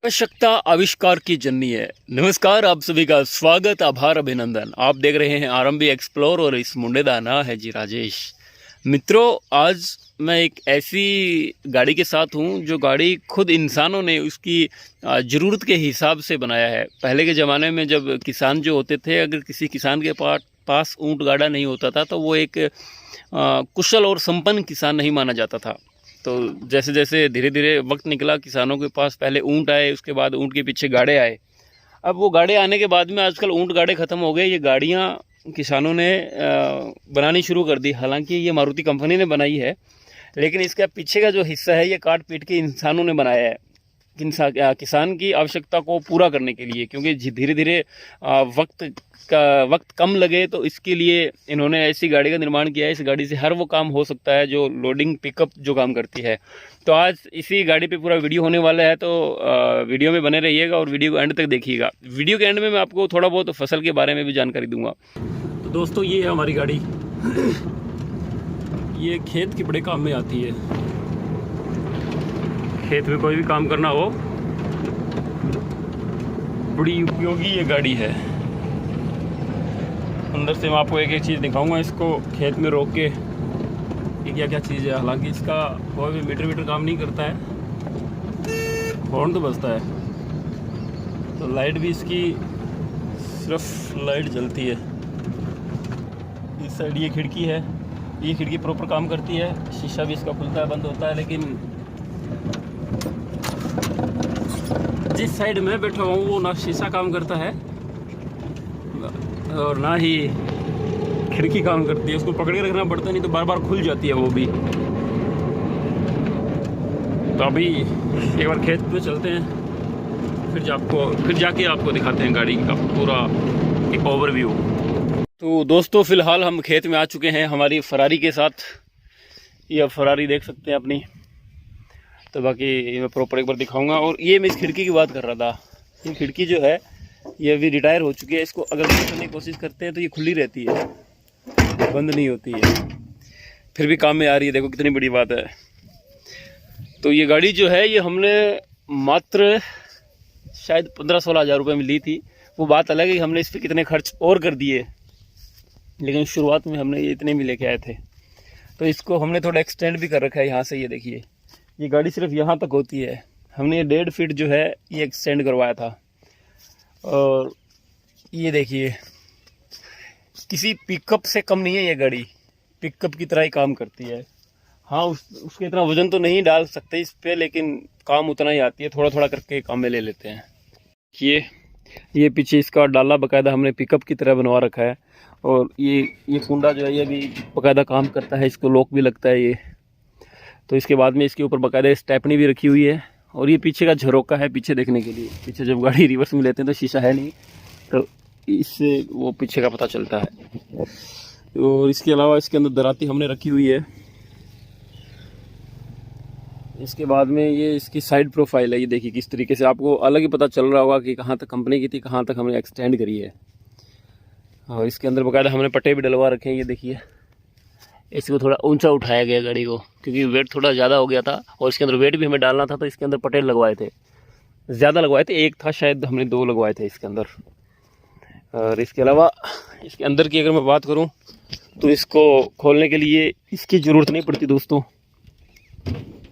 आवश्यकता आविष्कार की जननी है। नमस्कार, आप सभी का स्वागत, आभार, अभिनंदन। आप देख रहे हैं आरंभी एक्सप्लोर और इस मुंडे का नाम है जी राजेश। मित्रों, आज मैं एक ऐसी गाड़ी के साथ हूं जो गाड़ी खुद इंसानों ने उसकी ज़रूरत के हिसाब से बनाया है। पहले के ज़माने में जब किसान जो होते थे, अगर किसी किसान के पास ऊँट गाड़ा नहीं होता था तो वो एक कुशल और संपन्न किसान नहीं माना जाता था। तो जैसे जैसे धीरे धीरे वक्त निकला, किसानों के पास पहले ऊँट आए, उसके बाद ऊँट के पीछे गाड़े आए। अब वो गाड़े आने के बाद में आजकल ऊँट गाड़े ख़त्म हो गए, ये गाड़ियाँ किसानों ने बनानी शुरू कर दी। हालांकि ये मारुति कंपनी ने बनाई है, लेकिन इसका पीछे का जो हिस्सा है ये काट पीट के इंसानों ने बनाया है किसान की आवश्यकता को पूरा करने के लिए। क्योंकि धीरे धीरे वक्त कम लगे, तो इसके लिए इन्होंने ऐसी गाड़ी का निर्माण किया है। इस गाड़ी से हर वो काम हो सकता है जो लोडिंग पिकअप जो काम करती है। तो आज इसी गाड़ी पे पूरा वीडियो होने वाला है, तो वीडियो में बने रहिएगा और वीडियो को एंड तक देखिएगा। वीडियो के एंड में मैं आपको थोड़ा बहुत फसल के बारे में भी जानकारी दूंगा। तो दोस्तों, ये है हमारी गाड़ी। ये खेत के बड़े काम में आती है। खेत में कोई भी काम करना हो, बड़ी उपयोगी ये गाड़ी है। अंदर से मैं आपको एक एक चीज़ दिखाऊंगा, इसको खेत में रोक के ये क्या क्या चीज़ है। हालांकि इसका कोई भी मीटर काम नहीं करता है, हॉर्न तो बजता है। तो लाइट भी इसकी सिर्फ लाइट जलती है। इस साइड ये खिड़की है, ये खिड़की प्रॉपर काम करती है। शीशा भी इसका खुलता है, बंद होता है। लेकिन जिस साइड में बैठा हूँ वो ना शीशा काम करता है और ना ही खिड़की काम करती है। उसको पकड़ के रखना पड़ता है, नहीं तो बार बार खुल जाती है वो भी। तो अभी एक बार खेत में चलते हैं, फिर जाके आपको दिखाते हैं गाड़ी का पूरा एक ओवरव्यू। तो दोस्तों, फ़िलहाल हम खेत में आ चुके हैं हमारी फरारी के साथ। ये फरारी देख सकते हैं अपनी। तो बाकी मैं प्रॉपर एक बार दिखाऊंगा। और ये मैं इस खिड़की की बात कर रहा था। ये खिड़की जो है ये अभी रिटायर हो चुकी है। इसको अगर बंद करने की कोशिश करते हैं तो ये खुली रहती है, बंद नहीं होती है। फिर भी काम में आ रही है, देखो कितनी बड़ी बात है। तो ये गाड़ी जो है ये हमने मात्र शायद 15-16 हज़ार रुपये में ली थी। वो बात अलग है कि हमने इस पर कितने खर्च और कर दिए, लेकिन शुरुआत में हमने ये इतने में लेके आए थे। तो इसको हमने थोड़ा एक्सटेंड भी कर रखा है। यहाँ से ये देखिए, ये गाड़ी सिर्फ यहाँ तक होती है। हमने ये 1.5 फीट जो है ये एक्सटेंड करवाया था। और ये देखिए, किसी पिकअप से कम नहीं है ये गाड़ी, पिकअप की तरह ही काम करती है। हाँ, उसके इतना वजन तो नहीं डाल सकते इस पे, लेकिन काम उतना ही आती है। थोड़ा थोड़ा करके काम में ले लेते हैं। ये पीछे इसका डाला बाकायदा हमने पिकअप की तरह बनवा रखा है। और ये कुंडा जो है ये भी बाकायदा काम करता है, इसको लॉक भी लगता है ये। तो इसके बाद में इसके ऊपर बाकायदा स्टेपनी भी रखी हुई है। और ये पीछे का झरोका है, पीछे देखने के लिए। पीछे जब गाड़ी रिवर्स में लेते हैं तो शीशा है नहीं, तो इससे वो पीछे का पता चलता है। और इसके अलावा इसके अंदर दराती हमने रखी हुई है। इसके बाद में ये इसकी साइड प्रोफाइल है। ये देखिए किस तरीके से, आपको अलग ही पता चल रहा होगा कि कहाँ तक कंपनी की थी, कहाँ तक हमने एक्सटेंड करी है। और इसके अंदर बाकायदा हमने पट्टे भी डलवा रखे हैं। ये देखिए, इसको थोड़ा ऊंचा उठाया गया गाड़ी को, क्योंकि वेट थोड़ा ज़्यादा हो गया था और इसके अंदर वेट भी हमें डालना था। तो इसके अंदर पट्टे लगवाए थे, ज़्यादा लगवाए थे। एक था शायद, हमने 2 लगवाए थे इसके अंदर। और इसके अलावा इसके अंदर की अगर मैं बात करूं तो इसको खोलने के लिए इसकी ज़रूरत नहीं पड़ती दोस्तों।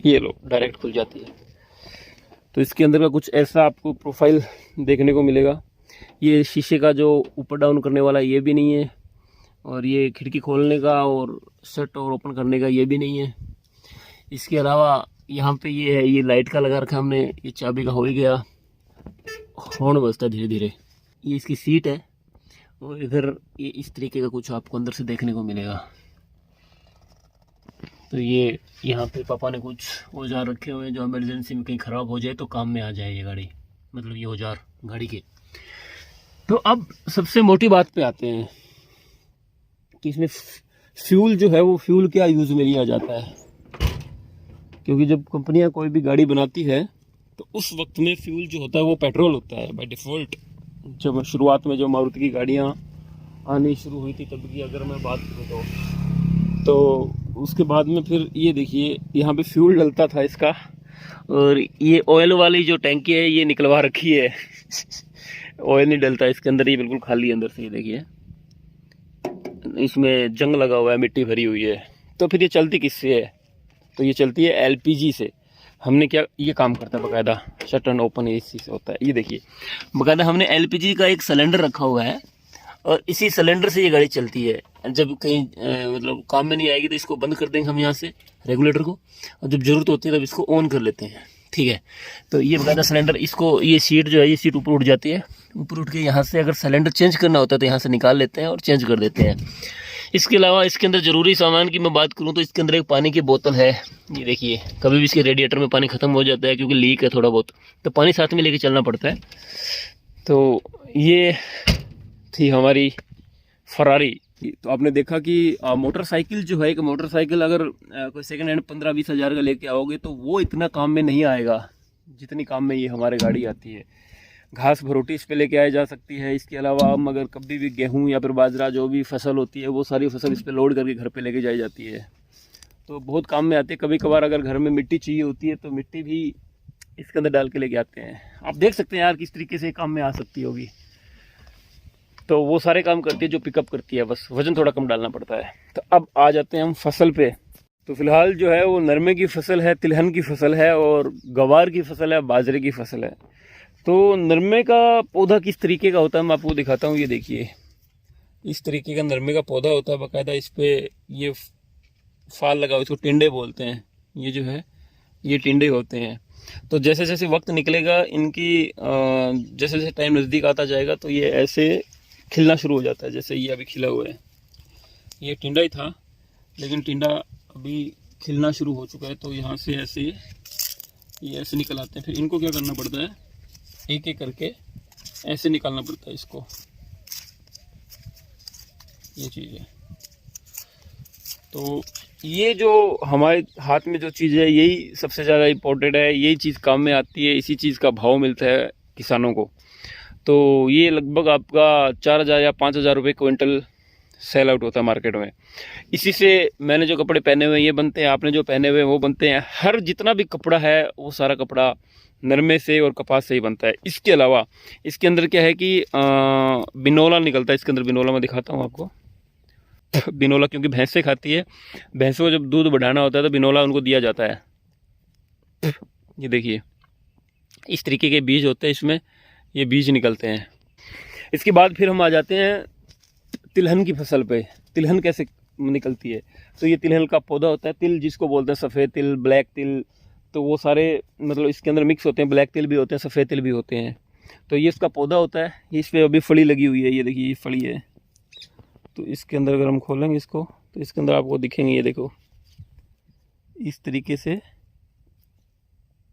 ये लो, डायरेक्ट खुल जाती है। तो इसके अंदर का कुछ ऐसा आपको प्रोफाइल देखने को मिलेगा। ये शीशे का जो ऊपर डाउन करने वाला ये भी नहीं है। और ये खिड़की खोलने का और शट और ओपन करने का ये भी नहीं है। इसके अलावा यहाँ पे ये है, ये लाइट का लगा रखा हमने। ये चाबी का हो ही गया, हॉर्न बजता है धीरे धीरे। ये इसकी सीट है। और इधर ये इस तरीके का कुछ आपको अंदर से देखने को मिलेगा। तो ये यहाँ पे पापा ने कुछ औजार रखे हुए हैं जो इमरजेंसी में कहीं ख़राब हो जाए तो काम में आ जाए ये गाड़ी, मतलब ये औजार गाड़ी के। तो अब सबसे मोटी बात पे आते हैं कि इसमें फ्यूल जो है वो फ्यूल क्या यूज़ में लिया जाता है। क्योंकि जब कंपनियां कोई भी गाड़ी बनाती है तो उस वक्त में फ्यूल जो होता है वो पेट्रोल होता है बाय डिफ़ॉल्ट। जब शुरुआत में जो मारुति की गाड़ियां आनी शुरू हुई थी तब की अगर मैं बात करूँ तो उसके बाद में फिर ये देखिए यहाँ पे फ्यूल डलता था इसका और ये ऑयल वाली जो टैंकी है ये निकलवा रखी है। ऑयल नहीं डलता इसके अंदर, ये बिल्कुल खाली अंदर से। ये देखिए इसमें जंग लगा हुआ है, मिट्टी भरी हुई है। तो फिर ये चलती किससे है? तो ये चलती है एलपीजी से। हमने क्या, ये काम करता है बाकायदा, शट एंड ओपन इसी से होता है। ये देखिए बाकायदा हमने एलपीजी का एक सिलेंडर रखा हुआ है और इसी सिलेंडर से ये गाड़ी चलती है। जब कहीं मतलब काम में नहीं आएगी तो इसको बंद कर देंगे हम यहाँ से रेगुलेटर को, और जब ज़रूरत होती है तब इसको ऑन कर लेते हैं। ठीक है, तो ये बाकायदा सिलेंडर, इसको ये सीट जो है ये सीट ऊपर उठ जाती है। ऊपर उठ के यहाँ से अगर सिलेंडर चेंज करना होता है तो यहाँ से निकाल लेते हैं और चेंज कर देते हैं। इसके अलावा इसके अंदर ज़रूरी सामान की मैं बात करूँ तो इसके अंदर एक पानी की बोतल है। ये देखिए कभी भी इसके रेडिएटर में पानी ख़त्म हो जाता है क्योंकि लीक है थोड़ा बहुत, तो पानी साथ में लेके चलना पड़ता है। तो ये थी हमारी फरारी। तो आपने देखा कि मोटरसाइकिल जो है, एक मोटरसाइकिल अगर कोई सेकंड हैंड 15-20 हज़ार का लेके आओगे तो वो इतना काम में नहीं आएगा जितनी काम में ये हमारे गाड़ी आती है। घास भरोटी इस पे लेके आई जा सकती है। इसके अलावा हम अगर कभी भी गेहूं या फिर बाजरा जो भी फसल होती है वो सारी फसल इस पे लोड करके घर पे लेके जाई जाती है। तो बहुत काम में आती है। कभी कभार अगर घर में मिट्टी चाहिए होती है तो मिट्टी भी इसके अंदर डाल के लेके आते हैं। आप देख सकते हैं यार किस तरीके से काम में आ सकती होगी। तो वो सारे काम करती है जो पिकअप करती है, बस वजन थोड़ा कम डालना पड़ता है। तो अब आ जाते हैं हम फसल पे। तो फिलहाल जो है वो नरमे की फसल है, तिलहन की फसल है और गवार की फसल है, बाजरे की फसल है। तो नरमे का पौधा किस तरीके का होता है मैं आपको दिखाता हूँ। ये देखिए इस तरीके का नरमे का पौधा होता है बाकायदा। इस पे ये फाल लगा हुआ, इसको टिंडे बोलते हैं। ये जो है ये टिंडे होते हैं। तो जैसे जैसे वक्त निकलेगा इनकी जैसे जैसे टाइम नज़दीक आता जाएगा तो ये ऐसे खिलना शुरू हो जाता है। जैसे ये अभी खिला हुआ है, ये टिंडा ही था लेकिन टिंडा अभी खिलना शुरू हो चुका है। तो यहाँ से ऐसे ये ऐसे निकल आते हैं। फिर इनको क्या करना पड़ता है, एक एक करके ऐसे निकालना पड़ता है इसको। ये चीज़ है। तो ये जो हमारे हाथ में जो चीज़ है यही सबसे ज़्यादा इम्पोर्टेंट है। यही चीज़ काम में आती है, इसी चीज़ का भाव मिलता है किसानों को। तो ये लगभग आपका 4,000 या 5,000 रुपये क्विंटल सेल आउट होता है मार्केट में। इसी से मैंने जो कपड़े पहने हुए हैं ये बनते हैं, आपने जो पहने हुए हैं वो बनते हैं। हर जितना भी कपड़ा है वो सारा कपड़ा नरमे से और कपास से ही बनता है। इसके अलावा इसके अंदर क्या है कि बिनोला निकलता है। इसके अंदर बिनोला मैं दिखाता हूँ आपको। बिनोला क्योंकि भैंसें खाती है, भैंसों को जब दूध बढ़ाना होता है तो बिनोला उनको दिया जाता है। ये देखिए इस तरीके के बीज होते हैं इसमें, ये बीज निकलते हैं। इसके बाद फिर हम आ जाते हैं तिलहन की फसल पे। तिलहन कैसे निकलती है, तो ये तिलहन का पौधा होता है। तिल जिसको बोलते हैं, सफ़ेद तिल, ब्लैक तिल, तो वो सारे मतलब इसके अंदर मिक्स होते हैं। ब्लैक तिल भी होते हैं, सफ़ेद तिल भी होते हैं। तो ये इसका पौधा होता है। ये इस पर अभी फली लगी हुई है। ये देखिए ये फली है। तो इसके अंदर अगर हम खोलेंगे इसको तो इसके अंदर आपको दिखेंगे, ये देखो इस तरीके से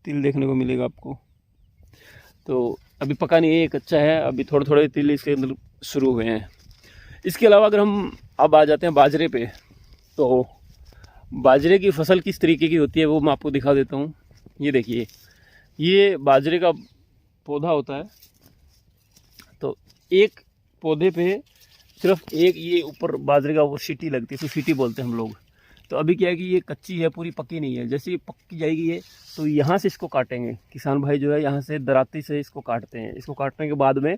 तिल देखने को मिलेगा आपको। तो अभी पका नहीं है, ये कच्चा है। अभी थोड़े थोड़े तिल इसके अंदर शुरू हुए हैं। इसके अलावा अगर हम अब आ जाते हैं बाजरे पे, तो बाजरे की फसल किस तरीके की होती है वो मैं आपको दिखा देता हूँ। ये देखिए ये बाजरे का पौधा होता है। तो एक पौधे पे सिर्फ एक ये ऊपर बाजरे का वो सीटी लगती है, तो सीटी बोलते हैं हम लोग। तो अभी क्या है कि ये कच्ची है, पूरी पकी नहीं है। जैसे ये पक्की जाएगी ये, तो यहाँ से इसको काटेंगे किसान भाई जो है, यहाँ से दराती से इसको काटते हैं। इसको काटने के बाद में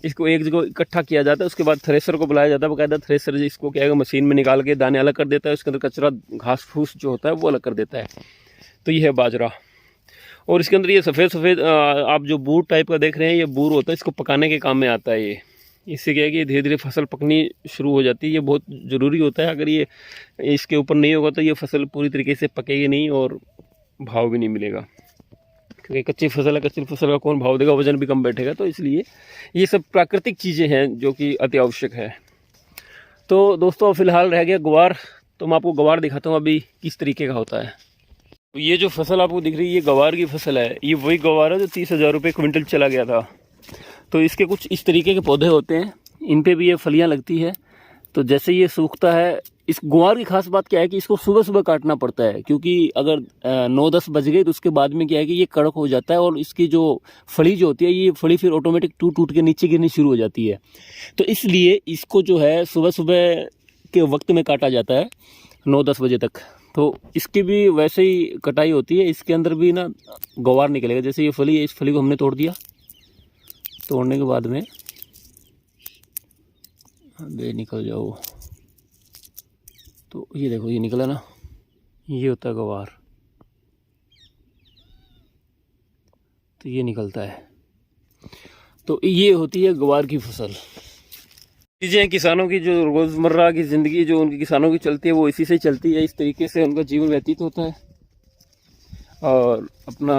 इसको एक जगह इकट्ठा किया जाता है। उसके बाद थ्रेसर को बुलाया जाता है। बाकायदा थ्रेसर इसको क्या है मशीन में निकाल के दाने अलग कर देता है। उसके अंदर कचरा घास फूस जो होता है वो अलग कर देता है। तो ये है बाजरा। और इसके अंदर ये सफ़ेद सफ़ेद आप जो बूर टाइप का देख रहे हैं, ये बूर होता है। इसको पकाने के काम में आता है ये। इससे क्या है कि धीरे धीरे फसल पकनी शुरू हो जाती है। ये बहुत ज़रूरी होता है। अगर ये इसके ऊपर नहीं होगा तो ये फसल पूरी तरीके से पकेगी नहीं और भाव भी नहीं मिलेगा, क्योंकि कच्ची फसल है, कच्ची फसल का कौन भाव देगा, वजन भी कम बैठेगा। तो इसलिए ये सब प्राकृतिक चीज़ें हैं जो कि अति आवश्यक है। तो दोस्तों फिलहाल रह गया ग्वार। तो मैं आपको ग्वार दिखाता हूँ अभी किस तरीके का होता है। तो ये जो फसल आपको दिख रही है ये ग्वार की फसल है। ये वही ग्वार है जो 30,000 रुपये क्विंटल चला गया था। तो इसके कुछ इस तरीके के पौधे होते हैं, इन पे भी ये फलियां लगती है। तो जैसे ये सूखता है, इस ग्वार की खास बात क्या है कि इसको सुबह सुबह काटना पड़ता है, क्योंकि अगर 9-10 बज गए तो उसके बाद में क्या है कि ये कड़क हो जाता है और इसकी जो फली जो होती है ये फली फिर ऑटोमेटिक टूट टूट के नीचे गिरनी शुरू हो जाती है। तो इसलिए इसको जो है सुबह सुबह के वक्त में काटा जाता है 9-10 बजे तक, तो इसकी भी वैसे ही कटाई होती है, इसके अंदर भी ना गवार निकलेगा। जैसे ये फली है, इस फली को हमने तोड़ दिया, तोड़ने के बाद में बे निकल जाओ, तो ये देखो ये निकला ना, ये होता है गवार, तो ये निकलता है। तो ये होती है गवार की फसल। चीज़ें किसानों की जो रोज़मर्रा की ज़िंदगी जो उनकी किसानों की चलती है वो इसी से चलती है, इस तरीके से उनका जीवन व्यतीत होता है और अपना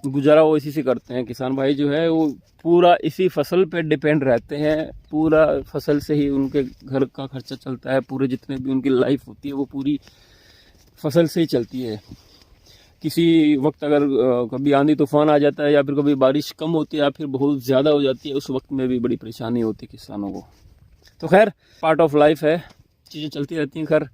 गुजारा वो इसी से करते हैं। किसान भाई जो है वो पूरा इसी फसल पे डिपेंड रहते हैं, पूरा फसल से ही उनके घर का खर्चा चलता है, पूरे जितने भी उनकी लाइफ होती है वो पूरी फसल से ही चलती है। किसी वक्त अगर कभी आंधी तूफान आ जाता है या फिर कभी बारिश कम होती है या फिर बहुत ज़्यादा हो जाती है, उस वक्त में भी बड़ी परेशानी होती है किसानों को। तो खैर पार्ट ऑफ लाइफ है, चीज़ें चलती रहती हैं। खैर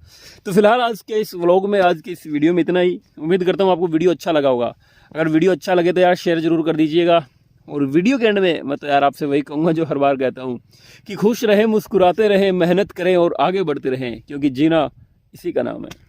तो फिलहाल आज के इस व्लॉग में, आज की इस वीडियो में इतना ही। उम्मीद करता हूँ आपको वीडियो अच्छा लगा होगा। अगर वीडियो अच्छा लगे तो यार शेयर ज़रूर कर दीजिएगा। और वीडियो के एंड में मैं तो यार आपसे वही कहूँगा जो हर बार कहता हूँ कि खुश रहें, मुस्कुराते रहें, मेहनत करें और आगे बढ़ते रहें, क्योंकि जीना इसी का नाम है।